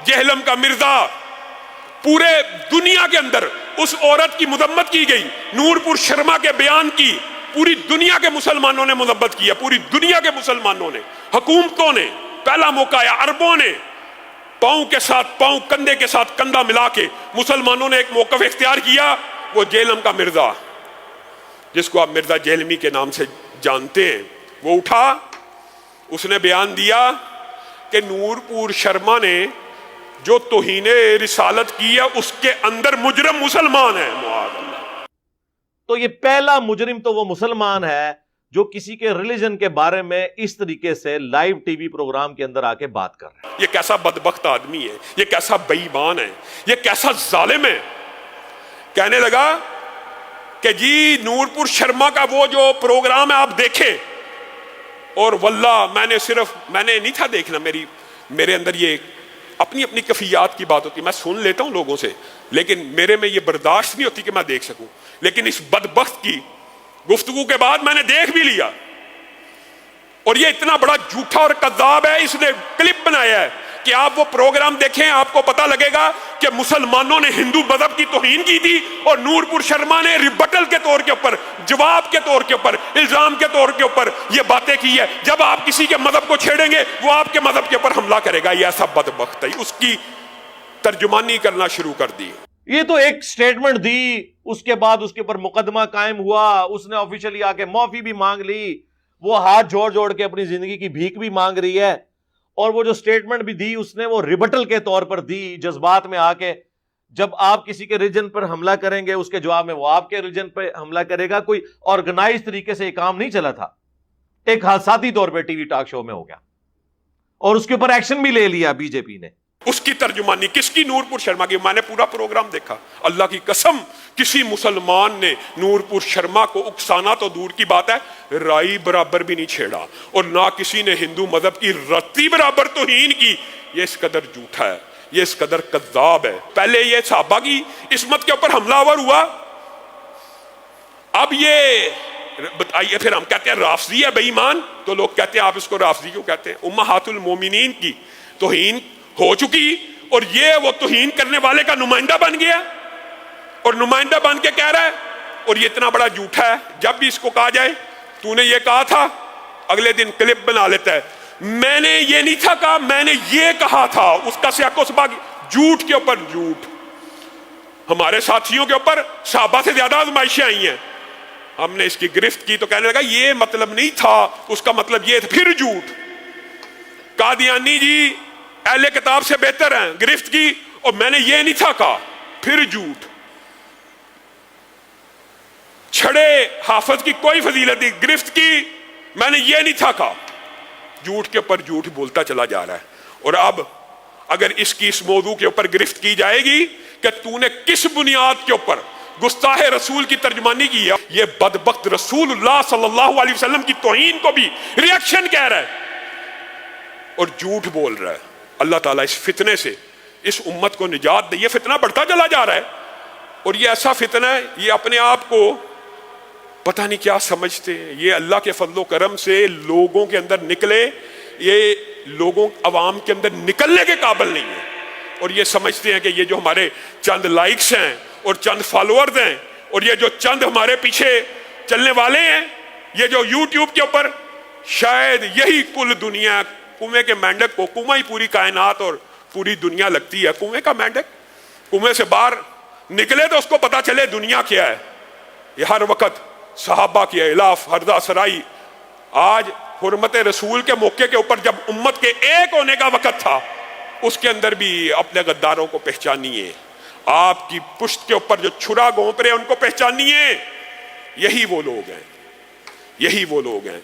جہلم کا مرزا، پورے دنیا کے اندر اس عورت کی مذمت کی گئی، نور پور شرما کے بیان کی پوری دنیا کے مسلمانوں نے مذمت کیا، پوری دنیا کے مسلمانوں نے، حکومتوں نے، پہلا موقع آیا عربوں نے پاؤں کے ساتھ پاؤں، کندھے کے ساتھ کندھا ملا کے مسلمانوں نے ایک موقف اختیار کیا۔ وہ جہلم کا مرزا، جس کو آپ مرزا جہلمی کے نام سے جانتے ہیں، وہ اٹھا، اس نے بیان دیا کہ نور پور شرما نے جو توہین رسالت کی ہے اس کے اندر مجرم مسلمان ہے، معاذ اللہ۔ تو یہ پہلا مجرم تو وہ مسلمان ہے جو کسی کے ریلیجن کے بارے میں اس طریقے سے لائیو ٹی وی پروگرام کے اندر آ کے بات کر رہا ہے۔ یہ کیسا بدبخت آدمی ہے، یہ کیسا بے ایمان ہے، یہ کیسا ظالم ہے۔ کہنے لگا کہ جی نور پور شرما کا وہ جو پروگرام ہے آپ دیکھیں، اور واللہ میں نے نہیں تھا دیکھنا، میرے اندر یہ اپنی کفیات کی بات ہوتی ہے، میں سن لیتا ہوں لوگوں سے، لیکن میرے میں یہ برداشت نہیں ہوتی کہ میں دیکھ سکوں، لیکن اس بدبخت کی گفتگو کے بعد میں نے دیکھ بھی لیا، اور یہ اتنا بڑا جھوٹا اور کذاب ہے، اس نے کلپ بنایا ہے کہ آپ وہ پروگرام دیکھیں، آپ کو پتا لگے گا کہ مسلمانوں نے ہندو مذہب کی توہین کی تھی، اور نور پور شرما نے ریبٹل کے طور کے اوپر، جواب کے طور کے اوپر، الزام کے طور کے اوپر یہ باتیں کی ہے۔ جب آپ کسی کے مذہب کو چھیڑیں گے وہ آپ کے مذہب کے اوپر حملہ کرے گا، یہ ایسا بدبخت ہے۔ اس کی ترجمانی کرنا شروع کر دی۔ یہ تو ایک سٹیٹمنٹ دی، اس کے بعد اس کے اوپر مقدمہ قائم ہوا، اس نے آفیشلی آ کے معافی بھی مانگ لی، وہ ہاتھ جوڑ کے اپنی زندگی کی بھیک بھی مانگ رہی ہے، اور وہ جو سٹیٹمنٹ بھی دی اس نے وہ ریبٹل کے طور پر دی، جذبات میں آ کے۔ جب آپ کسی کے ریجن پر حملہ کریں گے اس کے جواب میں وہ آپ کے ریجن پہ حملہ کرے گا۔ کوئی آرگنائز طریقے سے یہ کام نہیں چلا تھا، ایک حادثاتی طور پہ ٹی وی ٹاک شو میں ہو گیا، اور اس کے اوپر ایکشن بھی لے لیا بی جے پی نے۔ اس کی ترجمانی کس کی؟ نور پور شرما کی۔ میں نے پورا پروگرام دیکھا، اللہ کی قسم کسی مسلمان نے نور پور شرما کو اکسانا تو دور کی بات ہے، رائی برابر بھی نہیں چھیڑا، اور نہ کسی نے ہندو مذہب کی رتی برابر توہین کی۔ یہ اس قدر جھوٹا ہے، یہ اس قدر کذاب ہے۔ پہلے یہ صحابہ کی عصمت کے اوپر حملہ آور ہوا، اب یہ بتائیے پھر ہم کہتے ہیں رافضی ہے بے ایمان، تو لوگ کہتے ہیں آپ اس کو رافضی کیوں کہتے ہیں؟ امہات المومنین کی توہین ہو چکی، اور یہ وہ توہین کرنے والے کا نمائندہ بن گیا، اور نمائندہ بن کے کہہ رہا ہے، اور یہ اتنا بڑا جھوٹا ہے۔ جب بھی اس کو کہا جائے تو نے یہ کہا تھا، اگلے دن کلپ بنا لیتا ہے، میں نے یہ نہیں تھا کہا، میں نے یہ کہا تھا۔ اس کا سیاق و سباق جھوٹ کے اوپر جھوٹ۔ ہمارے ساتھیوں کے اوپر صحابہ سے زیادہ آزمائشیں آئی ہیں، ہم نے اس کی گرفت کی تو کہنے لگا یہ مطلب نہیں تھا، اس کا مطلب یہ تھا، پھر جھوٹ۔ قادیانی جی اہل کتاب سے بہتر ہیں، گرفت کی، اور میں نے یہ نہیں تھا کہا، پھر جھوٹ۔ چھڑے حافظ کی کوئی فضیلت نہیں، گرفت کی، میں نے یہ نہیں تھا کہا، جھوٹ کے اوپر جھوٹ بولتا چلا جا رہا ہے۔ اور اب اگر اس کی اس موضوع کے اوپر گرفت کی جائے گی کہ تو نے کس بنیاد کے اوپر گستاخ رسول کی ترجمانی کی ہے، یہ بدبخت رسول اللہ صلی اللہ علیہ وسلم کی توہین کو بھی ریاکشن کہہ رہا ہے اور جھوٹ بول رہا ہے۔ اللہ تعالیٰ اس فتنے سے اس امت کو نجات دے۔ یہ فتنہ بڑھتا چلا جا رہا ہے، اور یہ ایسا فتنہ ہے، یہ اپنے آپ کو پتہ نہیں کیا سمجھتے ہیں، یہ اللہ کے فضل و کرم سے لوگوں کے اندر نکلے، یہ لوگوں عوام کے اندر نکلنے کے قابل نہیں ہے، اور یہ سمجھتے ہیں کہ یہ جو ہمارے چند لائکس ہیں اور چند فالوورز ہیں، اور یہ جو چند ہمارے پیچھے چلنے والے ہیں، یہ جو یوٹیوب کے اوپر، شاید یہی کل دنیا، کنویں کے مینڈک کو کنواں ہی پوری کائنات اور پوری دنیا لگتی ہے۔ کنویں کا مینڈک کنویں سے باہر نکلے تو اس کو پتا چلے دنیا کیا ہے۔ یہ ہر وقت صحابہ کی الاف ہرزہ سرائی، آج حرمت رسول کے موقع کے اوپر جب امت کے ایک ہونے کا وقت تھا، اس کے اندر بھی اپنے غداروں کو پہچانیے، آپ کی پشت کے اوپر جو چھرا گھونپ رہے ہیں ان کو پہچانیے۔ یہی وہ لوگ ہیں، یہی وہ لوگ ہیں